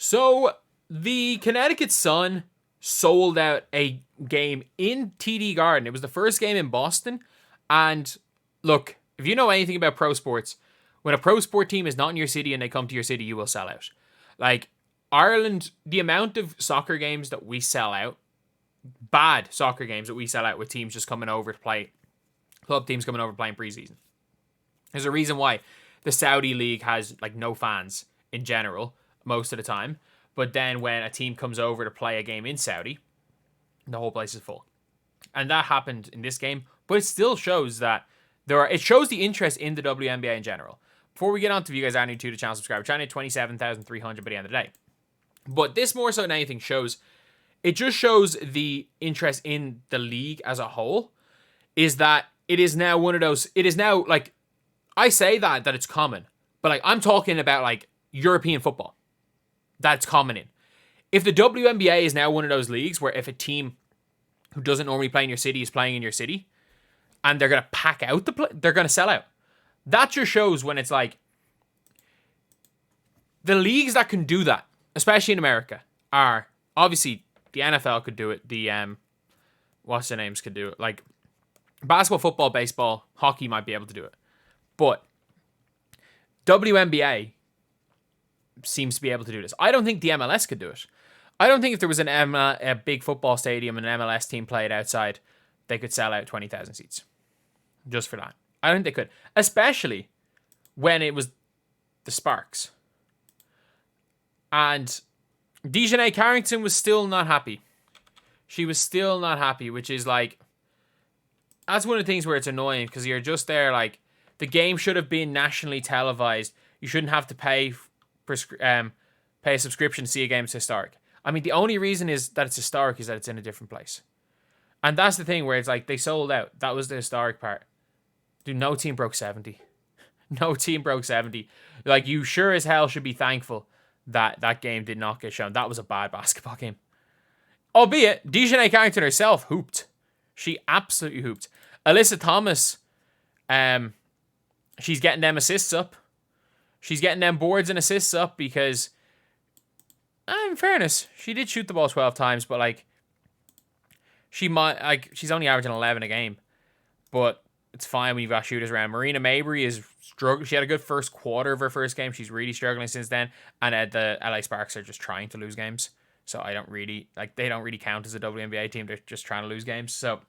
So the Connecticut Sun sold out a game in TD Garden. It was the first game in Boston. And look, if you know anything about pro sports, when a pro sport team is not in your city and they come to your city, you will sell out. Like Ireland, the amount of soccer games that we sell out, bad soccer games that we sell out with teams just coming over to play, club teams coming over playing preseason. There's a reason why the Saudi league has like no fans in general most of the time. But then when a team comes over to play a game in Saudi, the whole place is full. And that happened in this game, but it still shows that it shows the interest in the WNBA in general. Before we get on to, if you guys are new to the channel, subscribe. We're trying to hit 27,300 by the end of the day. But this more so than anything it just shows the interest in the league as a whole, is that it is now one of those, it is now like, I say that it's common, but like I'm talking about like European football. That's common in. If the WNBA is now one of those leagues where if a team who doesn't normally play in your city is playing in your city, and they're going to pack out they're going to sell out. That just shows when it's like, the leagues that can do that, especially in America, are obviously the NFL could do it. The, what's the names could do it. Like basketball, football, baseball, hockey might be able to do it. But WNBA seems to be able to do this. I don't think the MLS could do it. I don't think if there was a big football stadium and an MLS team played outside, they could sell out 20,000 seats. Just for that. I don't think they could. Especially when it was the Sparks. And Dejanay Carrington was still not happy. She was still not happy, which is like, that's one of the things where it's annoying, because you're just there like, the game should have been nationally televised. You shouldn't have to pay a subscription to see a game. It's historic. I mean, the only reason is that it's historic is that it's in a different place. And that's the thing where it's like, they sold out. That was the historic part. Dude, no team broke 70. No team broke 70. Like, you sure as hell should be thankful that that game did not get shown. That was a bad basketball game. Albeit, Dejanay Carrington herself hooped. She absolutely hooped. Alyssa Thomas, she's getting them assists up. She's getting them boards and assists up because, in fairness, she did shoot the ball 12 times, but like, she's only averaging 11 a game. But it's fine when you've got shooters around. Marina Mabry is struggling. She had a good first quarter of her first game. She's really struggling since then. And the LA Sparks are just trying to lose games. So they don't really count as a WNBA team. They're just trying to lose games. So,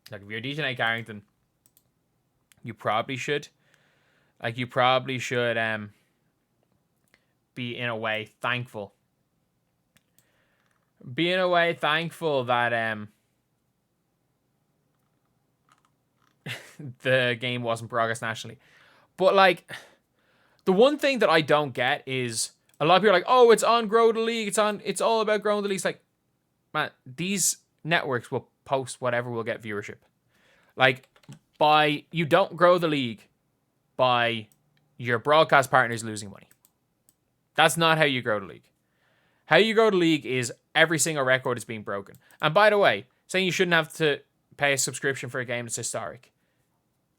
like, if you're Dejanay Carrington, you probably should. Like, you probably should be in a way thankful. Be in a way thankful that the game wasn't progress nationally. But like, the one thing that I don't get is a lot of people are like, oh, it's on Grow the League. It's all about growing the league. It's like, man, these networks will post whatever will get viewership. Like, you don't grow the league by your broadcast partners losing money. That's not how you grow the league. How you grow the league is every single record is being broken. And by the way, saying you shouldn't have to pay a subscription for a game that's historic.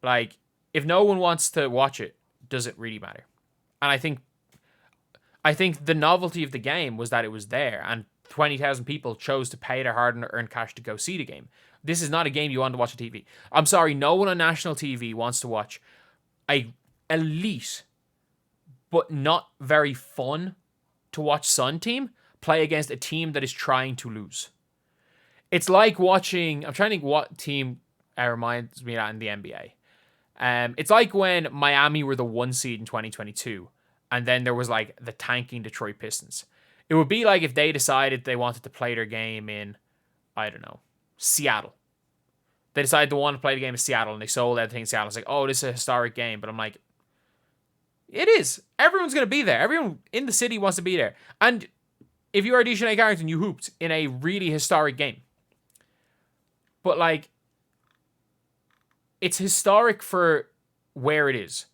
Like, if no one wants to watch it, does it really matter? And I think the novelty of the game was that it was there, and 20,000 people chose to pay their hard-earned cash to go see the game. This is not a game you want to watch on TV. I'm sorry, no one on national TV wants to watch a elite, but not very fun to watch Sun team play against a team that is trying to lose. It's like watching, I'm trying to think what team reminds me of that in the NBA. It's like when Miami were the 1 seed in 2022, and then there was like the tanking Detroit Pistons. It would be like if they decided they wanted to play their game in, I don't know, Seattle. They decided to want to play the game in Seattle, and they sold everything in Seattle. It's like, oh, this is a historic game. But I'm like, it is. Everyone's going to be there. Everyone in the city wants to be there. And if you are Dejanay Carrington, you hooped in a really historic game. But like, it's historic for where it is.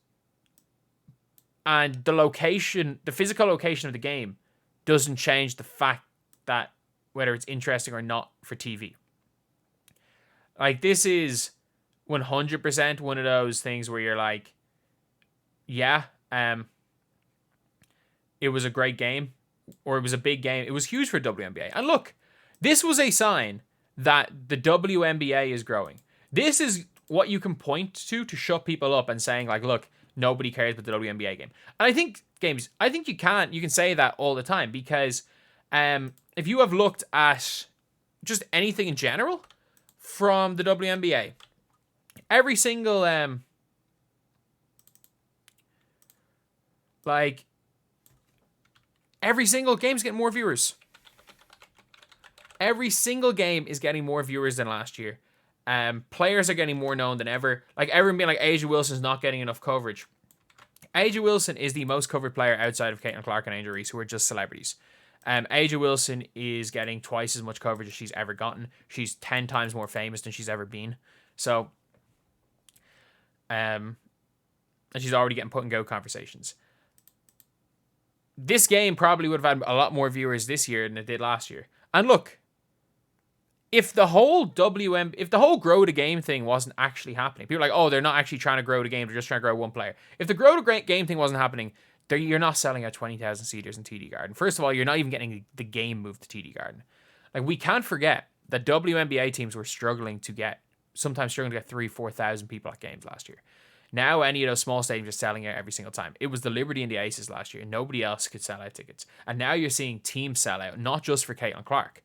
And the location, the physical location of the game doesn't change the fact that whether it's interesting or not for TV. Like, this is 100% one of those things where you're like, yeah, it was a great game. or it was a big game. It was huge for WNBA. And look, this was a sign that the WNBA is growing. This is what you can point to shut people up and saying like, look, nobody cares about the WNBA game. And I think you can say that all the time because if you have looked at just anything in general from the WNBA, every single every single game's getting more viewers. Every single game is getting more viewers than last year. Players are getting more known than ever. Like everyone being like, A'ja Wilson's not getting enough coverage. A'ja Wilson is the most covered player outside of Caitlin Clark and Angel Reese, who are just celebrities. A'ja Wilson is getting twice as much coverage as she's ever gotten. She's 10 times more famous than she's ever been. So, and she's already getting put in GOAT conversations. This game probably would have had a lot more viewers this year than it did last year. And look, if the whole grow the game thing wasn't actually happening, people are like, oh, they're not actually trying to grow the game, they're just trying to grow one player. If the grow the game thing wasn't happening, you're not selling out 20,000 seaters in TD Garden. First of all, you're not even getting the game moved to TD Garden. Like, we can't forget that WNBA teams were sometimes struggling to get 3,000-4,000 people at games last year. Now, any of those small stadiums are selling out every single time. It was the Liberty and the Aces last year. Nobody else could sell out tickets. And now you're seeing teams sell out, not just for Caitlin Clark.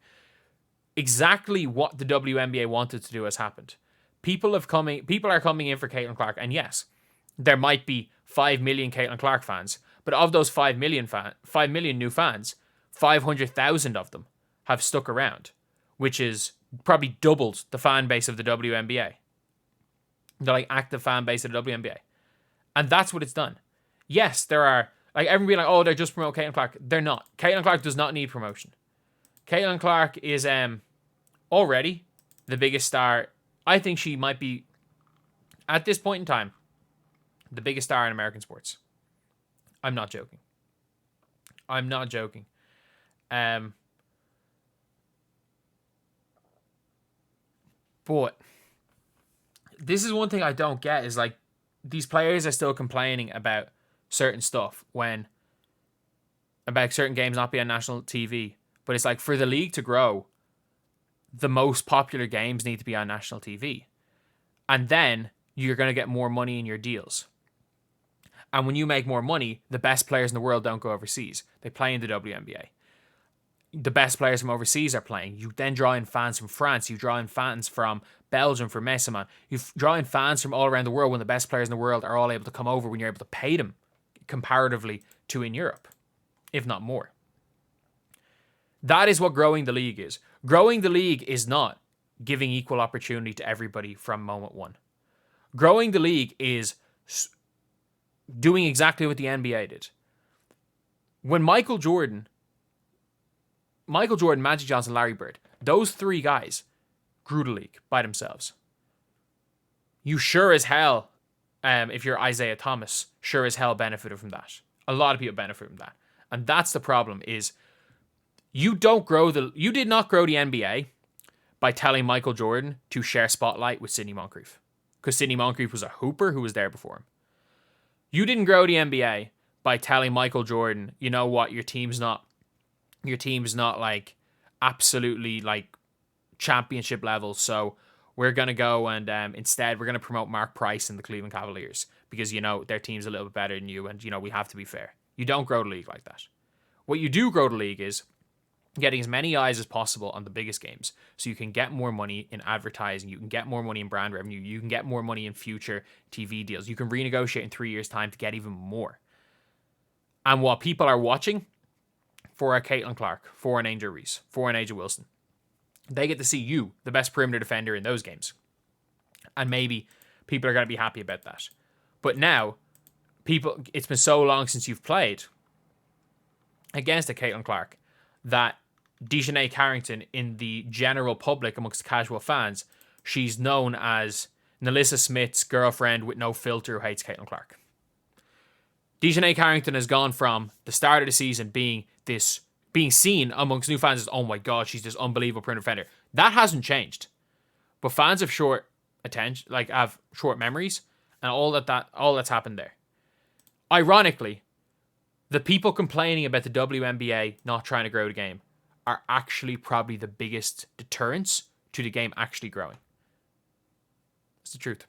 Exactly what the WNBA wanted to do has happened. People are coming in for Caitlin Clark. And yes, there might be 5 million Caitlin Clark fans. But of those 5 million new fans, 500,000 of them have stuck around, which is probably doubled the fan base of the WNBA. The active fan base of the WNBA. And that's what it's done. Yes, there are, everyone being like, oh, they're just promoting Caitlin Clark. They're not. Caitlin Clark does not need promotion. Caitlin Clark is already the biggest star. I think she might be, at this point in time, the biggest star in American sports. I'm not joking. But this is one thing I don't get is these players are still complaining about certain stuff about certain games not being on national TV. But it's for the league to grow, the most popular games need to be on national TV. And then you're going to get more money in your deals. And when you make more money, the best players in the world don't go overseas. They play in the WNBA. The best players from overseas are playing. You then draw in fans from France. You draw in fans from Belgium, from Messeman. You draw in fans from all around the world when the best players in the world are all able to come over when you're able to pay them comparatively to in Europe, if not more. That is what growing the league is. Growing the league is not giving equal opportunity to everybody from moment one. Growing the league is doing exactly what the NBA did. When Michael Jordan, Magic Johnson, Larry Bird, those three guys grew the league by themselves. You sure as hell, if you're Isaiah Thomas, sure as hell benefited from that. A lot of people benefit from that. And that's the problem is you did not grow the NBA by telling Michael Jordan to share spotlight with Sidney Moncrief. Because Sidney Moncrief was a hooper who was there before him. You didn't grow the NBA by telling Michael Jordan, you know what, your team's not absolutely championship level, so we're going to go and instead we're going to promote Mark Price and the Cleveland Cavaliers because, their team's a little bit better than you and, we have to be fair. You don't grow the league like that. What you do grow the league is getting as many eyes as possible on the biggest games so you can get more money in advertising, you can get more money in brand revenue, you can get more money in future TV deals, you can renegotiate in 3 years' time to get even more. And what people are watching for a Caitlin Clark, for an Angel Reese, for an A'ja Wilson, they get to see you, the best perimeter defender in those games. And maybe people are going to be happy about that. But now, it's been so long since you've played against a Caitlin Clark that Dejanay Carrington, in the general public amongst casual fans, she's known as Nalissa Smith's girlfriend with no filter who hates Caitlin Clark. Dejanay Carrington has gone from the start of the season being seen amongst new fans as, oh my god, she's this unbelievable perimeter defender. That hasn't changed. But fans have short attention, have short memories, and all that's happened there. Ironically, the people complaining about the WNBA not trying to grow the game are actually probably the biggest deterrents to the game actually growing. It's the truth.